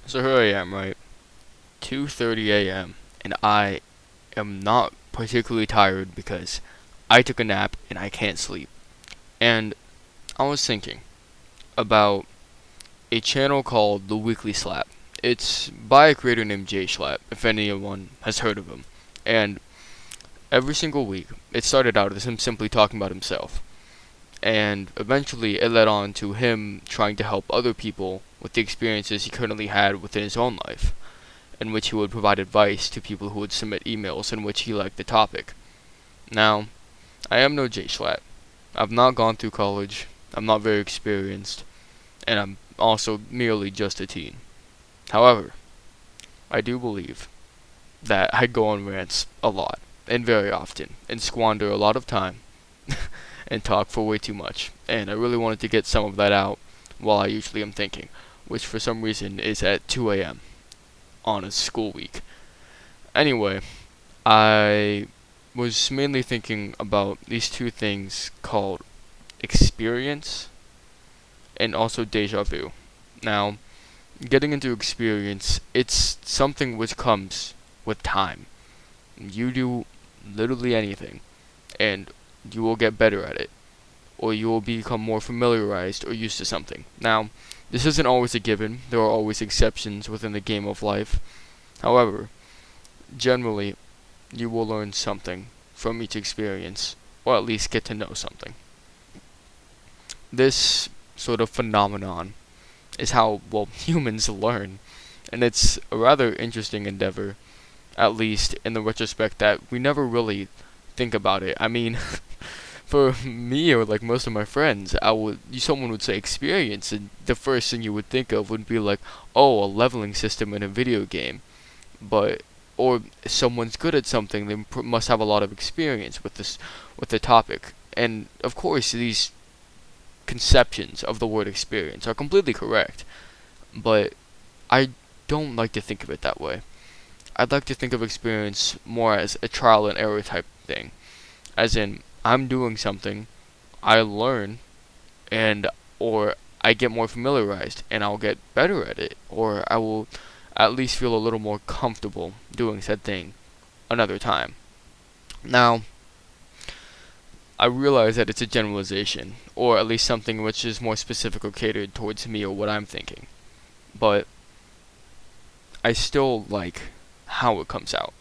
So here I am, right? 2:30 a.m. and I am not particularly tired because I took a nap and I can't sleep. And I was thinking about a channel called The Weekly Slap. It's by a creator named Jay Schlatt, if anyone has heard of him. And every single week, it started out as him simply talking about himself. And eventually, it led on to him trying to help other people with the experiences he currently had within his own life, in which he would provide advice to people who would submit emails in which he liked the topic. Now, I am no Jay Schlatt. I've not gone through college, I'm not very experienced, and I'm also merely just a teen. However, I do believe that I go on rants a lot, and very often, and squander a lot of time, and talk for way too much, and I really wanted to get some of that out while I usually am thinking, which for some reason is at 2 a.m. on a school week. Anyway, I was mainly thinking about these two things called experience and also deja vu. Now, getting into experience, it's something which comes with time. You do literally anything, and you will get better at it, or you will become more familiarized or used to something. Now, this isn't always a given, there are always exceptions within the game of life. However, generally, you will learn something from each experience, or at least get to know something. This sort of phenomenon is how, well, humans learn, and it's a rather interesting endeavor, at least in the retrospect that we never really think about it. I mean, for me or like most of my friends, someone would say experience, and the first thing you would think of would be like, oh, a leveling system in a video game, but or someone's good at something, they must have a lot of experience with the topic. And of course, these conceptions of the word experience are completely correct, but I don't like to think of it that way. I'd like to think of experience more as a trial and error type thing, as in I'm doing something, I learn, and or I get more familiarized and I'll get better at it, or I will at least feel a little more comfortable doing said thing another time. Now, I realize that it's a generalization, or at least something which is more specific or catered towards me or what I'm thinking, but I still like how it comes out.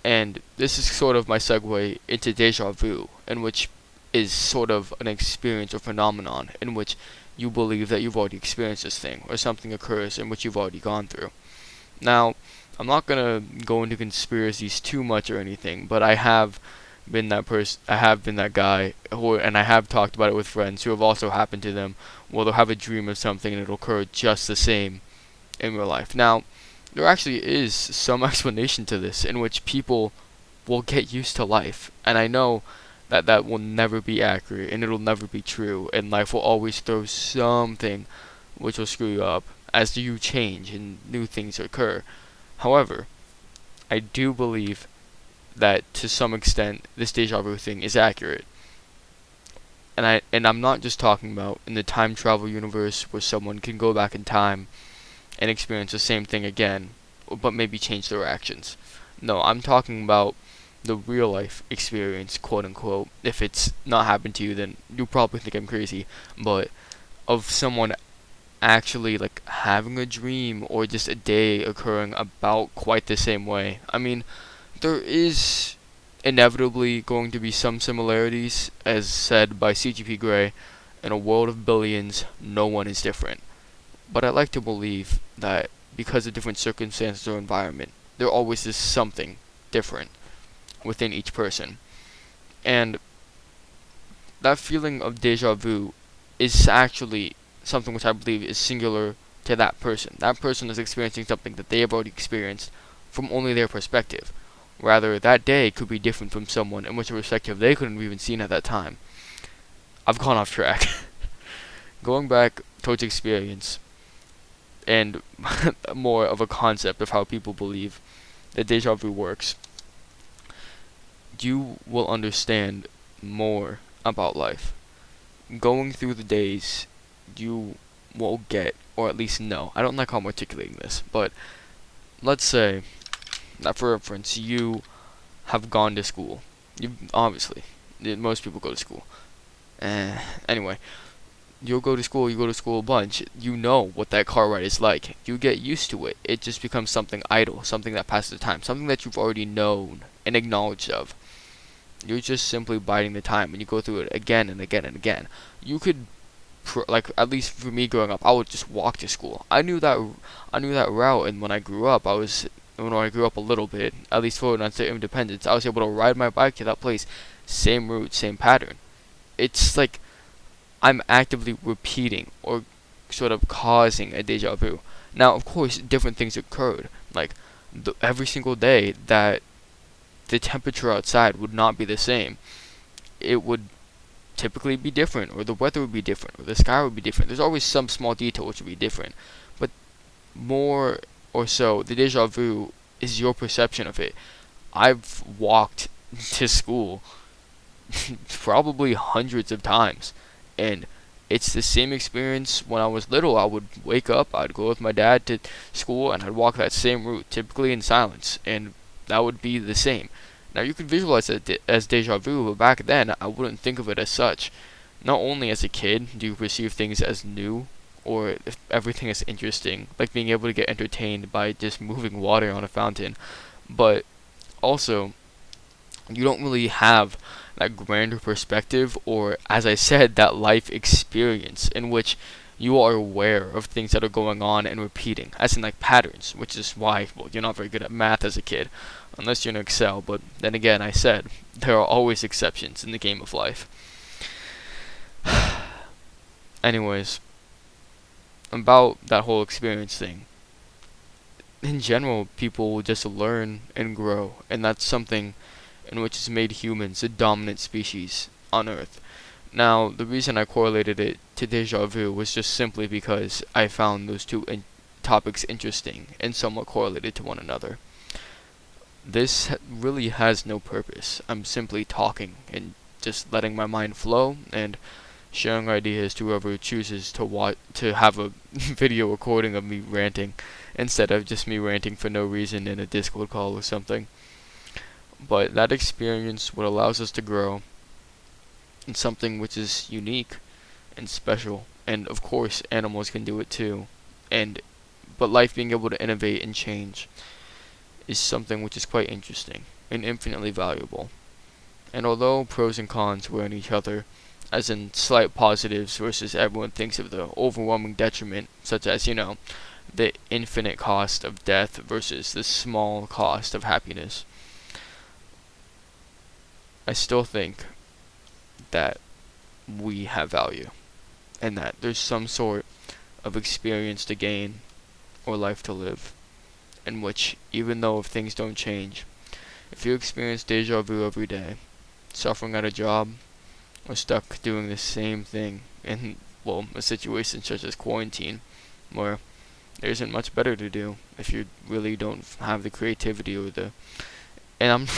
And this is sort of my segue into deja vu, in which is sort of an experience or phenomenon in which you believe that you've already experienced this thing, or something occurs in which you've already gone through. Now, I'm not gonna go into conspiracies too much or anything, but I have been that person. I have been that guy, and I have talked about it with friends who have also happened to them. Well, they'll have a dream of something and it'll occur just the same in real life. Now, there actually is some explanation to this in which people will get used to life, and I know that that will never be accurate and it'll never be true, and life will always throw something which will screw you up as you change and new things occur. However, I do believe that to some extent this deja vu thing is accurate. And I'm not just talking about in the time travel universe where someone can go back in time and experience the same thing again, but maybe change their actions. No, I'm talking about the real life experience, quote unquote. If it's not happened to you, then you probably think I'm crazy, but of someone actually like having a dream or just a day occurring about quite the same way. I mean, there is inevitably going to be some similarities, as said by CGP Grey. In a world of billions, no one is different. But I like to believe that because of different circumstances or environment, there always is something different within each person. And that feeling of deja vu is actually something which I believe is singular to that person. That person is experiencing something that they have already experienced from only their perspective. Rather, that day could be different from someone in which a perspective they couldn't have even seen at that time. I've gone off track. Going back towards experience, and more of a concept of how people believe that deja vu works, you will understand more about life. Going through the days, you will get or at least know. I don't like how I'm articulating this, but let's say that for reference, you have gone to school. You obviously, most people go to school. Anyway, you go to school a bunch. You know what that car ride is like. You get used to it. It just becomes something idle, something that passes the time, something that you've already known and acknowledged of. You're just simply biding the time, and you go through it again and again and again. You could, like, at least for me growing up, I would just walk to school. I knew that route, and when I grew up, when I grew up a little bit, at least for when I say independence, I was able to ride my bike to that place, same route, same pattern. It's like I'm actively repeating or sort of causing a deja vu. Now, of course, different things occurred. Like every single day that the temperature outside would not be the same. It would typically be different, or the weather would be different, or the sky would be different. There's always some small detail which would be different. But more or so, the deja vu is your perception of it. I've walked to school probably hundreds of times, and it's the same experience. When I was little, I would wake up, I'd go with my dad to school, and I'd walk that same route, typically in silence, and that would be the same. Now you could visualize it as deja vu, but back then I wouldn't think of it as such. Not only as a kid do you perceive things as new, or if everything is interesting, like being able to get entertained by just moving water on a fountain, but also you don't really have that grander perspective, or as I said, that life experience in which you are aware of things that are going on and repeating, as in like patterns, which is why, well, you're not very good at math as a kid, unless you're in Excel, but then again, I said, there are always exceptions in the game of life. Anyways, about that whole experience thing, in general, people will just learn and grow, and that's something in which has made humans a dominant species on Earth. Now, the reason I correlated it to deja vu was just simply because I found those two topics interesting and somewhat correlated to one another. This really has no purpose. I'm simply talking and just letting my mind flow and sharing ideas to whoever chooses to have a video recording of me ranting instead of just me ranting for no reason in a Discord call or something. But that experience, what allows us to grow in something which is unique and special, and of course animals can do it too, but life being able to innovate and change is something which is quite interesting and infinitely valuable. And although pros and cons weigh on each other, as in slight positives versus everyone thinks of the overwhelming detriment, such as, the infinite cost of death versus the small cost of happiness, I still think that we have value, and that there's some sort of experience to gain or life to live, in which, even though if things don't change, if you experience deja vu every day, suffering at a job, or stuck doing the same thing in, well, a situation such as quarantine, where there isn't much better to do if you really don't have the creativity or and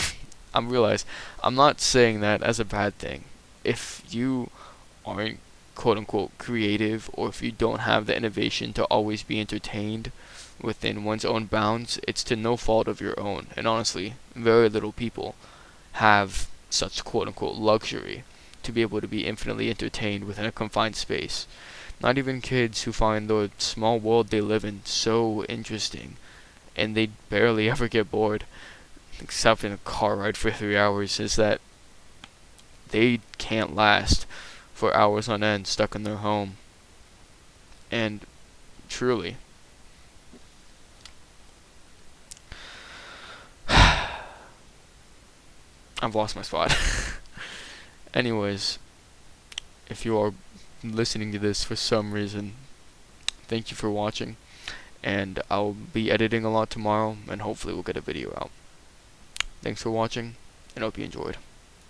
I'm realize I'm not saying that as a bad thing. If you aren't quote unquote creative, or if you don't have the innovation to always be entertained within one's own bounds, it's to no fault of your own. And honestly, very little people have such quote unquote luxury to be able to be infinitely entertained within a confined space. Not even kids who find the small world they live in so interesting, and they barely ever get bored, except in a car ride for 3 hours, is that they can't last for hours on end stuck in their home. And truly, I've lost my spot. Anyways, if you are listening to this for some reason, thank you for watching, and I'll be editing a lot tomorrow, and hopefully we'll get a video out. Thanks for watching, and hope you enjoyed.